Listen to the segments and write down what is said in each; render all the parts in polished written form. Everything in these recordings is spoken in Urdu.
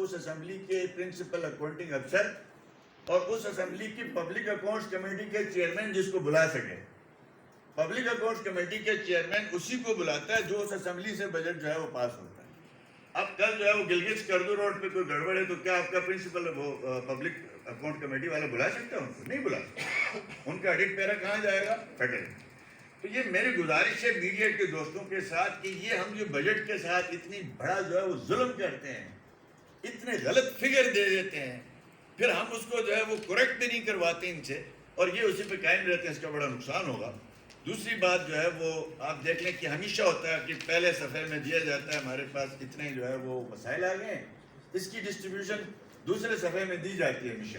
اس اسمبلی کے پرنسپل اکاؤنٹنگ افسر اور اس اسمبلی کی پبلک اکاؤنٹس کمیٹی کے چیئرمین جس کو بلا سکے. پبلک اکاؤنٹس کمیٹی کے چیئرمین اسی کو بلاتا ہے جو اس اسمبلی سے بجٹ جو ہے وہ پاس ہوتا ہے. اب کل جو ہے وہ گلگت کردو روڈ پہ کوئی گڑبڑ ہے تو کیا آپ کا پرنسپل وہ پبلک اکاؤنٹ کمیٹی والا بلا سکتا ہے؟ ان کو نہیں بلا سکتا. ان کا ایڈٹ پیرا کہاں جائے گا؟ فیڈرل. تو یہ میری گزارش ہے میڈیا کے دوستوں کے ساتھ کہ یہ ہم جو بجٹ کے ساتھ اتنی بڑا جو ہے وہ ظلم کرتے ہیں, اتنے غلط فگر دے دیتے ہیں, پھر ہم اس کو جو ہے وہ کریکٹ بھی نہیں کرواتے ان سے, اور یہ اسی پہ قائم رہتے ہیں, اس کا بڑا نقصان ہوگا. دوسری بات جو ہے وہ آپ دیکھ لیں کہ ہمیشہ ہوتا ہے کہ پہلے صفحے میں دیا جاتا ہے ہمارے پاس اتنے جو ہے وہ مسائل آ گئے ہیں, اس کی ڈسٹریبیوشن دوسرے صفحے میں دی جاتی ہے ہمیشہ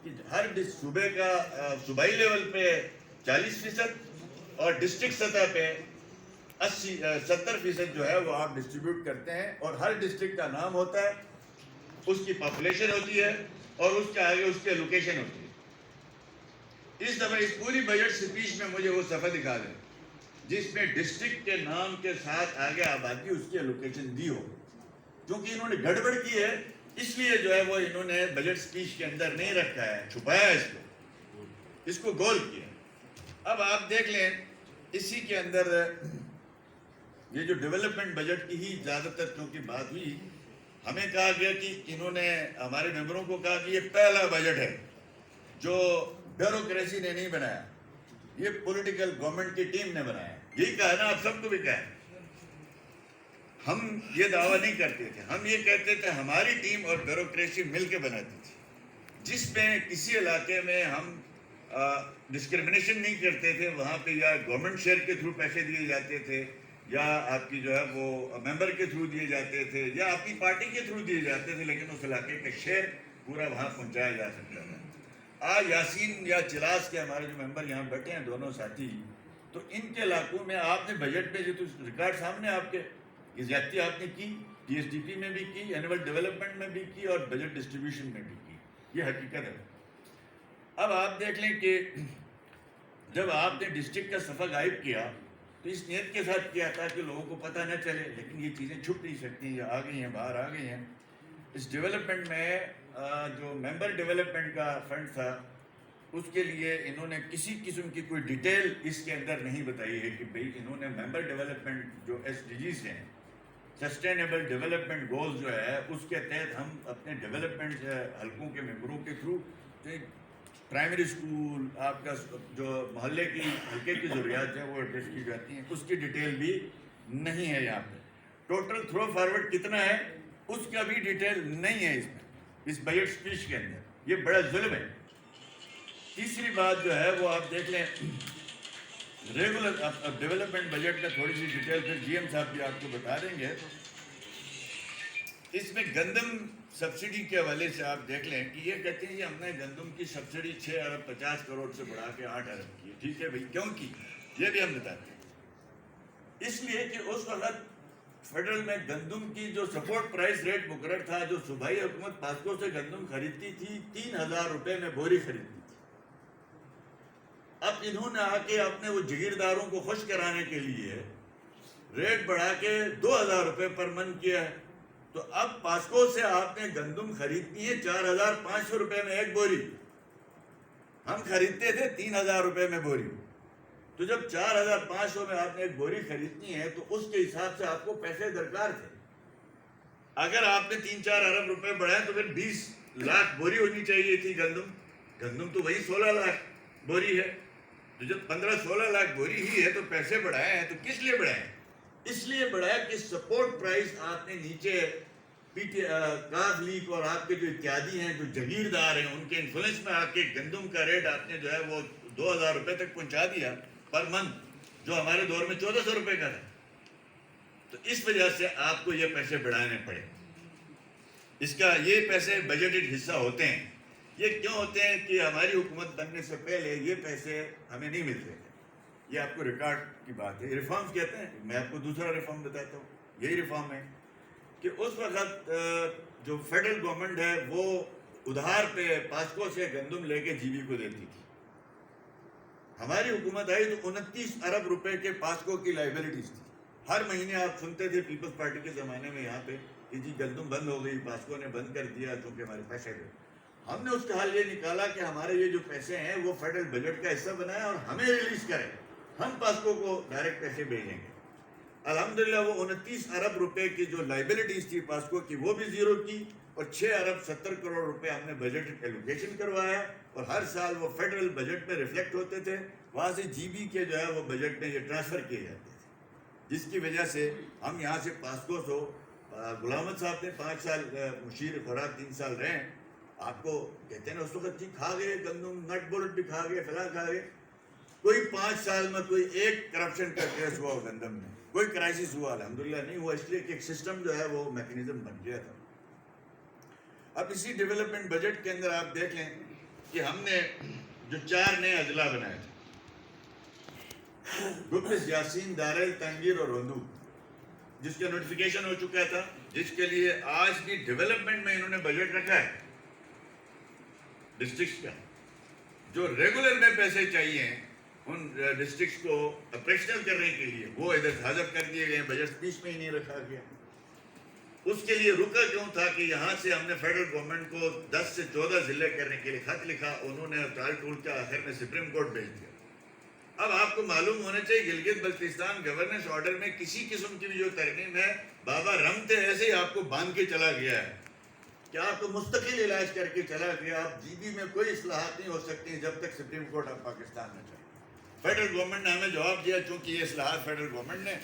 کہ ہر صوبے کا صوبائی لیول پہ 40% اور ڈسٹرکٹ سطح پہ 70% جو ہے وہ آپ ڈسٹریبیوٹ کرتے ہیں, اور ہر ڈسٹرکٹ کا نام ہوتا ہے, اس کی پاپولیشن ہوتی ہے, اور اس کے آگے اس کی لوکیشن ہوتی ہے. اس دفعہ اس پوری بجٹ سپیچ میں مجھے وہ صفحہ دکھا دیں جس میں ڈسٹرکٹ کے نام کے ساتھ آگے آبادی اس کی لوکیشن دی ہو. کیونکہ انہوں نے گڑبڑ کی ہے اس لیے جو ہے وہ انہوں نے بجٹ سپیچ کے اندر نہیں رکھا ہے, چھپایا اس کو گول کیا. اب آپ دیکھ لیں اسی کے اندر یہ جو ڈیولپمنٹ بجٹ کی ہی زیادہ تر کیونکہ بات ہوئی, ہمیں کہا گیا کہ انہوں نے ہمارے ممبروں کو کہا کہ یہ پہلا بجٹ ہے جو بیوروکریسی نے نہیں بنایا, یہ پولیٹیکل گورنمنٹ کی ٹیم نے بنایا. یہی کہا نا, آپ سب کو بھی کہا. ہم یہ دعویٰ نہیں کرتے تھے, ہم یہ کہتے تھے ہماری ٹیم اور بیوروکریسی مل کے بناتی تھی, جس میں کسی علاقے میں ہم ڈسکرمنیشن نہیں کرتے تھے, وہاں پہ یا گورنمنٹ شیئر کے تھرو پیسے دیے جاتے تھے, یا آپ کی جو ہے وہ ممبر کے تھرو دیے جاتے تھے, یا اپنی پارٹی کے تھرو دیے جاتے تھے, لیکن اس علاقے کا شیئر پورا وہاں پہنچایا جا سکتا تھا. آج یاسین یا چلاس کے ہمارے جو ممبر یہاں بیٹھے ہیں دونوں ساتھی, تو ان کے علاقوں میں آپ نے بجٹ میں جو ریکارڈ سامنے آپ کے, یہ زیادتی آپ نے کی, ٹی ایس ڈی پی میں بھی کی, اینول ڈیولپمنٹ میں بھی کی, اور بجٹ ڈسٹریبیوشن میں بھی کی. یہ حقیقت ہے. اب آپ دیکھ لیں کہ جب آپ نے ڈسٹرکٹ کا صفحہ غائب کیا تو اس نیت کے ساتھ کیا تھا کہ لوگوں کو پتہ نہ چلے, لیکن یہ چیزیں چھپ نہیں سکتی, یہ آ گئی ہیں, باہر آ گئی ہیں. اس ڈیولپمنٹ میں جو ممبر ڈیولپمنٹ کا فنڈ تھا اس کے لیے انہوں نے کسی قسم کی کوئی ڈیٹیل اس کے اندر نہیں بتائی ہے کہ بھئی انہوں نے ممبر ڈیولپمنٹ جو ایس ڈی جیز ہیں, سسٹینیبل ڈیولپمنٹ گولز جو ہے, اس کے تحت ہم اپنے ڈیولپمنٹ حلقوں کے ممبروں کے تھرو پرائمری اسکول, آپ کا جو محلے کی حلقے کی ضروریات ہیں وہ ایڈریس کی جاتی ہیں, اس کی ڈیٹیل بھی نہیں ہے یہاں پہ. ٹوٹل تھرو فارورڈ کتنا ہے اس کا بھی ڈیٹیل نہیں ہے اس میں, اس بجٹ سپیچ کے اندر. یہ بڑا ظلم ہے. تیسری بات جو ہے وہ آپ دیکھ لیں ریگولر ڈیولپمنٹ بجٹ کا تھوڑی سی ڈیٹیل پھر جی ایم صاحب بھی آپ کو بتا دیں گے. اس میں گندم سبسڈی کے حوالے سے آپ دیکھ لیں کہ یہ کہتے ہیں کہ ہم نے گندم کی سبسڈی 6 ارب 50 کروڑ سے بڑھا کے 8 ارب کی. ٹھیک ہے بھائی, کیوں کی یہ بھی ہم بتاتے ہیں. اس لیے کہ اس وقت فیڈرل میں گندم کی جو سپورٹ پرائس ریٹ مقرر تھا, جو صوبائی حکومت پاسکو سے گندم خریدتی تھی 3000 روپے میں بوری خریدتی تھی. اب انہوں نے آ کے اپنے وہ جگیرداروں کو خوش کرانے کے لیے ریٹ بڑھا کے 2000 روپے پر من کیا ہے. تو اب پاسکو سے آپ نے گندم خریدنی ہے 4500 روپے میں ایک بوری, ہم خریدتے تھے 3000 روپے میں بوری. تو جب 4500 میں آپ نے ایک بوری خریدنی ہے تو اس کے حساب سے آپ کو پیسے درکار تھے. اگر آپ نے 3-4 ارب روپے بڑھائے تو پھر 20 لاکھ بوری ہونی چاہیے تھی گندم. گندم تو وہی 16 لاکھ بوری ہے. تو جب 15-16 لاکھ بوری ہی ہے تو پیسے بڑھائے ہیں, تو کس لیے بڑھائے ہیں؟ اس لیے بڑھایا کہ سپورٹ پرائس آپ نے نیچے کاف لیگ اور آپ کے جو اتحادی ہیں, جو جگیردار ہیں, ان کے انفلوئنس میں آ کے گندم کا ریٹ آپ نے جو ہے وہ 2000 روپے تک پہنچا دیا پر منتھ, جو ہمارے دور میں 1400 روپے کا تھا. تو اس وجہ سے آپ کو یہ پیسے بڑھانے پڑے. اس کا یہ پیسے بجٹڈ حصہ ہوتے ہیں. یہ کیوں ہوتے ہیں کہ ہماری حکومت بننے سے پہلے یہ پیسے ہمیں نہیں ملتے تھے. یہ آپ کو ریکارڈ کی بات ہے. ریفارمز کہتے ہیں. میں آپ کو دوسرا ریفارم بتاتا ہوں. یہی ریفارم ہے کہ اس وقت جو فیڈرل گورنمنٹ ہے وہ ادھار پہ پاسکو سے گندم لے کے جی بی کو دیتی تھی. ہماری حکومت آئی تو 29 ارب روپے کے پاسکو کی لائبلٹیز تھی. ہر مہینے آپ سنتے تھے پیپلز پارٹی کے زمانے میں یہاں پہ کہ جی گندم بند ہو گئی، پاسکو نے بند کر دیا چونکہ ہمارے پیسے گئے. ہم نے اس کا حل یہ نکالا کہ ہمارے یہ جو پیسے ہیں وہ فیڈرل بجٹ کا حصہ بنائیں اور ہمیں ریلیز کریں، ہم پاسکو کو ڈائریکٹ پیسے بھیجیں گے. الحمدللہ وہ 29 ارب روپے کی جو لائبلٹیز تھی پاسکو کی وہ بھی زیرو کی، اور 6 ارب 70 کروڑ روپے ہم نے بجٹ ایلوکیشن کروایا، اور ہر سال وہ فیڈرل بجٹ میں ریفلیکٹ ہوتے تھے. وہاں سے جی بی کے جو ہے وہ بجٹ میں یہ ٹرانسفر کیے جاتے تھے، جس کی وجہ سے ہم یہاں سے پاسکو سو غلام احمد صاحب نے 5 سال مشیر خوراک 3 سال رہے. آپ کو کہتے ہیں نا اس وقت جی کھا گئے گندم، نٹ بولٹ بھی کھا گئے، فلاں کھا گئے. کوئی 5 سال میں کوئی ایک کرپشن کا کیس ہوا گندم میں، کوئی کرائسس ہوا؟ الحمدللہ نہیں ہوا، اس لیے کہ ایک سسٹم جو ہے وہ میکنزم بن گیا تھا. اب اسی ڈیولپمنٹ بجٹ کے اندر آپ دیکھ لیں کہ ہم نے جو 4 نئے اضلاع بنائے تھے، گپس، یاسین، دارائل، تنگیر اور ہندو، جس کا نوٹیفیکیشن ہو چکا تھا، جس کے لیے آج بھی ڈیولپمنٹ میں انہوں نے بجٹ رکھا ہے ڈسٹرکٹس کا. جو ریگولر میں پیسے چاہیے ان ڈسٹرکٹس کو آپریشنل کرنے کے لیے، وہ ادھر حذف کر دیے گئے، بجٹ پیس میں ہی نہیں رکھا گیا. اس کے لیے رکا کیوں تھا کہ یہاں سے ہم نے فیڈرل گورنمنٹ کو 10 سے 14 ضلع کرنے کے لیے خط لکھا، انہوں نے ٹال ٹول کے آخر میں سپریم کورٹ بھیج دیا. اب آپ کو معلوم ہونا چاہیے گلگت بلتستان گورننس آرڈر میں کسی قسم کی بھی جو ترمیم ہے، بابا رمتے ایسے ہی آپ کو باندھ کے چلا گیا ہے کہ آپ کو مستقل علاج کر کے چلا گیا. آپ جی بی میں کوئی اصلاحات نہیں ہو سکتی جب تک سپریم کورٹ آف پاکستان میں چاہے. فیڈرل گورنمنٹ نے ہمیں جواب دیا چونکہ یہ اصلاحات فیڈرل گورنمنٹ نے،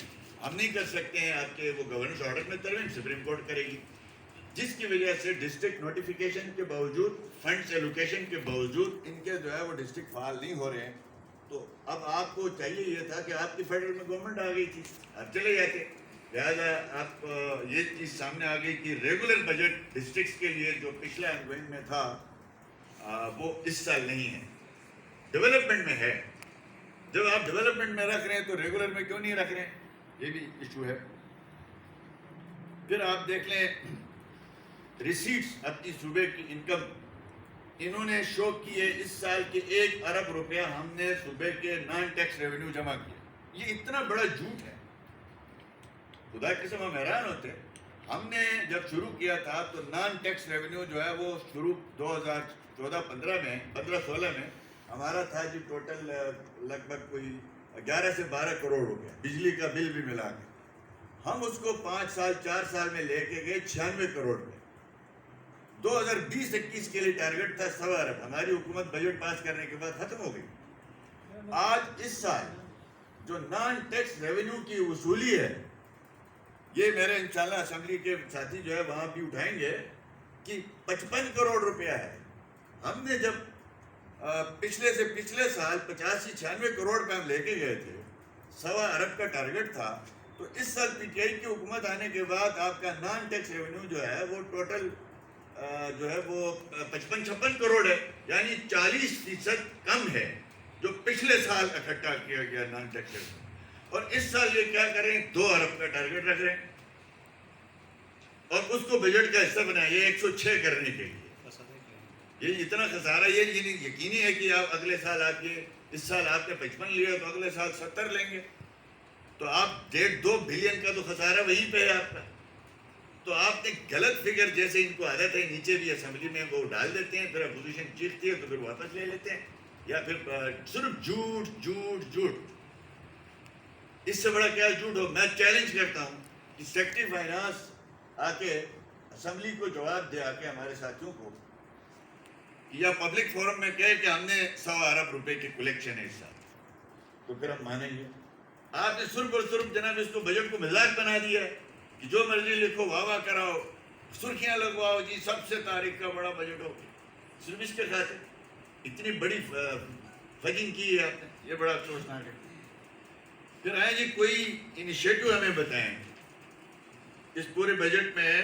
ہم نہیں کر سکتے ہیں، آپ کے وہ گورننس آرڈر میں ترمیم سپریم کورٹ کرے گی. جس کی وجہ سے ڈسٹرکٹ نوٹیفیکیشن کے باوجود، فنڈس ایلوکیشن کے باوجود ان کے جو ہے وہ ڈسٹرکٹ فعال نہیں ہو رہے ہیں. تو اب آپ کو چاہیے یہ تھا کہ آپ کی فیڈرل میں گورنمنٹ آ گئی تھی، آپ چلے جاتے. لہٰذا آپ یہ چیز سامنے آ گئی کہ ریگولر بجٹ ڈسٹرکٹس کے لیے جو پچھلا انگوئنگ میں تھا وہ اس سال نہیں ہے، ڈیولپمنٹ میں ہے. جب آپ ڈیولپمنٹ میں رکھ رہے ہیں تو ریگولر میں کیوں نہیں رکھ رہے ہیں؟ یہ بھی ایشو ہے. پھر آپ دیکھ لیں ریسیٹس، اپنی صوبے کی انکم انہوں نے شو کی ہے اس سال کے 1 ارب روپیہ ہم نے صوبے کے نان ٹیکس ریونیو جمع کیا. یہ اتنا بڑا جھوٹ ہے، خدا کی قسم ہم حیران ہوتے ہیں. ہم نے جب شروع کیا تھا تو نان ٹیکس ریونیو جو ہے وہ شروع 2014-15 میں 15-16 میں ہمارا تھا جی ٹوٹل لگ بھگ کوئی 11 سے 12 کروڑ روپیہ، بجلی کا بل بھی ملا کے. ہم اس کو 4 سال میں لے کے گئے 96 کروڑ روپے. 2020-21 کے لیے ٹارگٹ تھا 1.25 ارب. ہماری حکومت بجٹ پاس کرنے کے بعد ختم ہو گئی. آج اس سال جو نان ٹیکس ریونیو کی وصولی ہے، یہ میرے انشاءاللہ اسمبلی کے ساتھی جو ہے وہاں بھی اٹھائیں گے کہ 55 کروڑ روپیہ ہے. ہم نے جب پچھلے سال 85-96 کروڑ پہ ہم لے کے گئے تھے، 1.25 ارب کا ٹارگٹ تھا. تو اس سال پی ٹی آئی کی حکومت آنے کے بعد آپ کا نان ٹیکس ریونیو جو ہے وہ ٹوٹل جو ہے وہ 55-56 کروڑ ہے، یعنی 40% کم ہے جو پچھلے سال اکٹھا کیا گیا نان ٹیکس ریونیو. اور اس سال یہ کیا کریں، 2 ارب کا ٹارگٹ رکھ رہے ہیں اور اس کو بجٹ کا حصہ بنائے 106 کرنے کے لیے. یہ اتنا خسارہ، یہ یقینی ہے کہ آپ اگلے سال اس سال آپ نے 55 لیا تو اگلے سال 70 لیں گے، تو آپ 1.5-2 بلین کا تو خسارہ وہیں پہ ہے آپ کا. تو آپ نے غلط فگر، جیسے ان کو عادت ہے نیچے بھی اسمبلی میں وہ ڈال دیتے ہیں، پھر اپوزیشن چیختی ہے تو پھر واپس لے لیتے ہیں، یا پھر صرف جھوٹ. اس سے بڑا کیا جھوٹ ہو؟ میں چیلنج کرتا ہوں کہ سیکرٹری فائنانس آ کے اسمبلی کو جواب دے، آ کے ہمارے ساتھیوں کو، یا پبلک فورم میں کہے کہ ہم نے 1.25 ارب روپے کی کلیکشن ہے اس سال، تو پھر ہم مانیں گے. آپ نے صرف اور صرف جناب اس کو بجٹ کو مذاق بنا دیا ہے کہ جو مرضی لکھو، واہ واہ کراؤ، سرخیاں لگواؤ، جی سب سے تاریخ کا بڑا بجٹ ہو. صرف اس کے خاطر اتنی بڑی فجنگ کی ہے آپ نے، یہ بڑا افسوسناک ہے. پھر آئے جی کوئی انیشیٹو ہمیں بتائیں اس پورے بجٹ میں.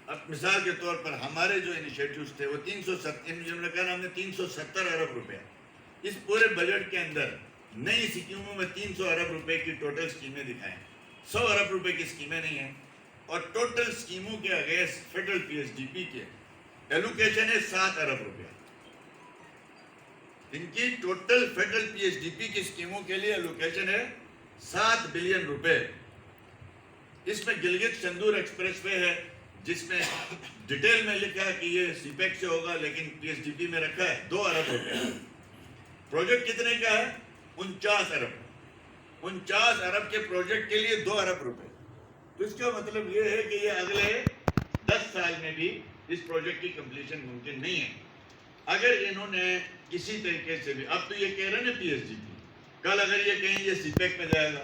اب مثال کے طور پر ہمارے جو انیشیٹوز تھے وہ 370 ارب روپے. اس پورے بجٹ کے اندر نئی اسکیموں میں 300 ارب روپے کی ٹوٹل اسکیمیں دکھائیں، 100 ارب روپے کی اسکیمیں نہیں ہیں. اور ٹوٹل اسکیموں کے against federal P S D P کے ایلوکیشن ہے 7 ارب روپے. ان کی total federal P S D P کی اسکیموں کے لیے ایلوکیشن ہے 7 بلین روپے. اس میں گلگت چندور ایکسپریس وے ہے، جس میں ڈیٹیل میں لکھا ہے کہ یہ سی پیک سے ہوگا لیکن پی ایس ڈی پی میں رکھا ہے 2 ارب روپے. پروجیکٹ کتنے کا ہے؟ 49 ارب. 49 ارب کے پروجیکٹ کے لیے 2 ارب روپے. تو اس کا مطلب یہ ہے کہ یہ اگلے 10 سال میں بھی اس پروجیکٹ کی کمپلیشن ممکن نہیں ہے. اگر انہوں نے کسی طریقے سے بھی، اب تو یہ کہہ رہے ہیں پی ایس ڈی پی، کل اگر یہ کہیں یہ سی پیک میں جائے گا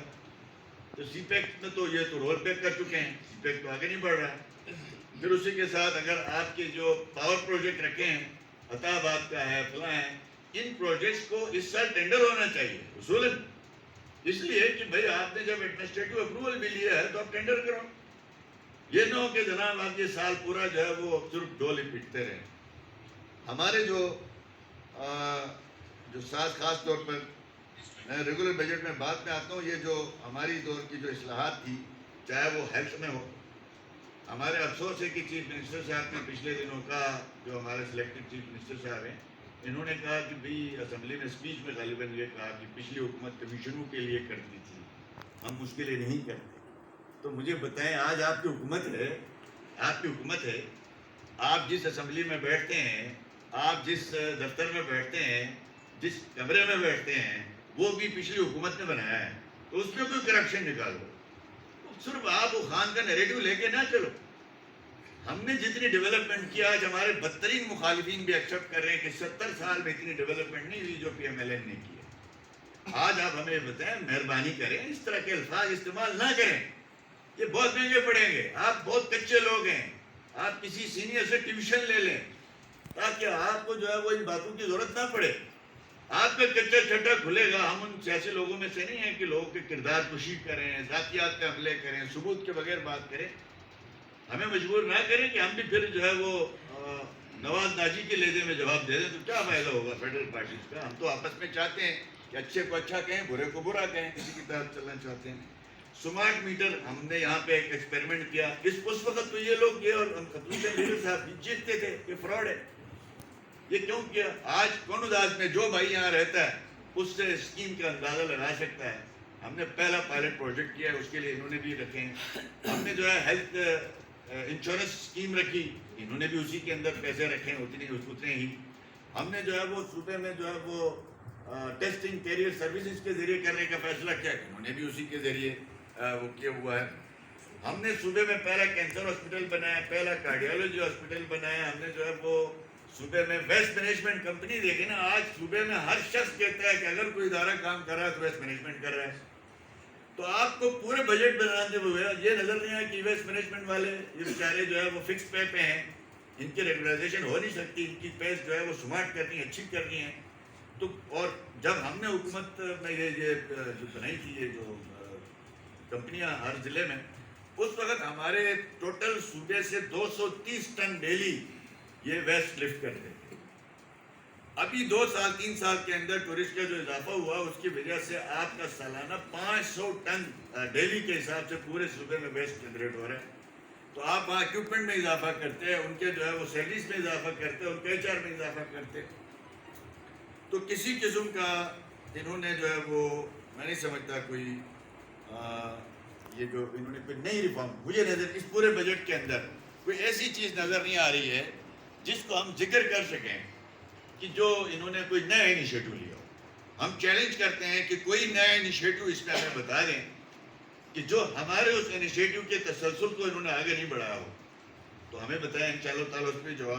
تو سی پیک میں تو یہ تو رول پیک کر چکے ہیں، سی پیک تو آگے نہیں بڑھ رہا ہے. پھر اسی کے ساتھ اگر آپ کے جو پاور پروجیکٹ رکھے ہیں، عطا آباد کا ہے، فلاں ہے، ان پروجیکٹس کو اس سال ٹینڈر ہونا چاہیے اصولاً. اس لیے کہ بھئی آپ نے جب ایڈمنسٹریٹو اپروول بھی لیا ہے تو آپ ٹینڈر کرو. یہ نہ ہو کہ جناب آپ یہ سال پورا جو ہے وہ صرف ڈول ہی پیٹتے رہیں. ہمارے جو ساتھ خاص طور پر میں ریگولر بجٹ میں بات میں آتا ہوں، یہ جو ہماری دور کی جو اصلاحات تھی، چاہے وہ ہیلتھ میں ہو، ہمارے افسوس ہے کہ چیف منسٹر صاحب نے پچھلے دنوں کا، جو ہمارے سلیکٹڈ چیف منسٹر صاحب ہیں، انہوں نے کہا کہ بھئی اسمبلی میں اسپیچ میں غالباً یہ کہا کہ پچھلی حکومت کمیشنوں کے لیے کرتی تھی، ہم اس کے لیے نہیں کرتے. تو مجھے بتائیں، آج آپ کی حکومت ہے، آپ جس اسمبلی میں بیٹھتے ہیں، آپ جس دفتر میں بیٹھتے ہیں، جس کمرے میں بیٹھتے ہیں، وہ بھی پچھلی حکومت نے بنایا ہے. تو اس میں کوئی کرپشن نکالو. صرف آپ وہ خان کا نیریٹو لے کے نہ چلو. ہم نے جتنی ڈیولپمنٹ کی، آج ہمارے بدترین مخالفین بھی ایکسیپٹ کر رہے ہیں کہ 70 سال میں اتنی ڈیولپمنٹ نہیں ہوئی جو پی ایم ایل این نے کی ہے. آج آپ ہمیں بتائیں، مہربانی کریں اس طرح کے الفاظ استعمال نہ کریں، یہ بہت مہنگے پڑیں گے. آپ بہت کچے لوگ ہیں، آپ کسی سینئر سے ٹیوشن لے لیں تاکہ آپ کو جو ہے وہ ان باتوں کی ضرورت نہ پڑے. آپ کا کچا چھٹا کھلے گا. ہم ان سیاسی لوگوں میں سے نہیں ہیں کہ لوگوں کے کردار کشی کریں، ذاتیات پہ حملے کریں، ثبوت کے بغیر بات کریں. ہمیں مجبور نہ کریں کہ ہم بھی پھر جو ہے وہ نواز ناجی کے لہجے میں جواب دے دیں تو کیا فائدہ ہوگا فیڈرل پارٹیز کا. ہم تو آپس میں چاہتے ہیں کہ اچھے کو اچھا کہیں، برے کو برا کہیں، کسی کی طرف چلنا چاہتے ہیں. سمارٹ میٹر ہم نے یہاں پہ ایک ایکسپیریمنٹ کیا. اس وقت تو یہ لوگ، یہ اور اپوزیشن لیڈر صاحب جیتتے تھے کہ فراڈ ہے. یہ کیوں کیا؟ آج کون اداس میں جو بھائی یہاں رہتا ہے اس سے اسکیم کا اندازہ لگا سکتا ہے. ہم نے پہلا پائلٹ پروجیکٹ کیا ہے، اس کے لیے انہوں نے بھی رکھے ہیں. ہم نے جو ہے ہیلتھ انشورنس اسکیم رکھی، انہوں نے بھی اسی کے اندر پیسے رکھے ہیں، اتنے ہی. ہم نے جو ہے وہ صوبے میں جو ہے وہ ٹیسٹنگ کیریئر سروسز کے ذریعے کرنے کا فیصلہ کیا، انہوں نے بھی اسی کے ذریعے وہ کیا ہوا ہے. ہم نے صوبے میں پہلا کینسر ہاسپٹل بنایا، پہلا کارڈیالوجی ہاسپٹل بنایا. ہم نے جو ہے وہ صوبے میں ویسٹ مینجمنٹ کمپنی دیکھی نا. آج صوبے میں ہر شخص کہتا ہے کہ اگر کوئی ادارہ کام کر رہا ہے تو ویسٹ مینجمنٹ کر رہا ہے. تو آپ کو پورے بجٹ بناتے ہوئے یہ نظر نہیں آیا کہ ویسٹ مینجمنٹ والے یہ بیچارے جو ہے وہ فکس پے ہیں، ان کی ریگولائزیشن ہو نہیں سکتی، ان کی پیس جو ہے وہ سمارٹ کرنی ہے، اچھی کرنی ہے. تو اور جب ہم نے حکومت میں یہ جو بنائی تھی، یہ جو کمپنیاں ہر ضلع میں، اس وقت ہمارے ٹوٹل صوبے سے 230 ٹن ڈیلی یہ ویسٹ لفٹ کرتے تھے. ابھی 2 سال 3 سال کے اندر ٹورسٹ کا جو اضافہ ہوا اس کی وجہ سے آپ کا سالانہ 500 ٹن ڈیلی کے حساب سے پورے صوبے میں ویسٹ جنریٹ ہو رہا ہے. تو آپ وہاں اکوپمنٹ میں اضافہ کرتے ہیں، ان کے جو ہے وہ سیلریز میں اضافہ کرتے ہیں، ان کے ایچ آر میں اضافہ کرتے ہیں. تو کسی قسم کا انہوں نے جو ہے وہ، میں نہیں سمجھتا کوئی یہ جو انہوں نے کوئی نئی ریفارم، مجھے نظر اس پورے بجٹ کے اندر کوئی ایسی چیز نظر نہیں آ رہی ہے جس کو ہم ذکر کر سکیں کہ جو انہوں نے کوئی نیا انیشیٹو لیا ہو. ہم چیلنج کرتے ہیں کہ کوئی نیا انیشیٹو اس میں ہمیں بتا دیں کہ جو ہمارے اس انیشیٹو کے تسلسل کو انہوں نے آگے نہیں بڑھایا ہو. تو ہمیں بتائیں، انشاءاللہ تعالیٰ اس پہ جواب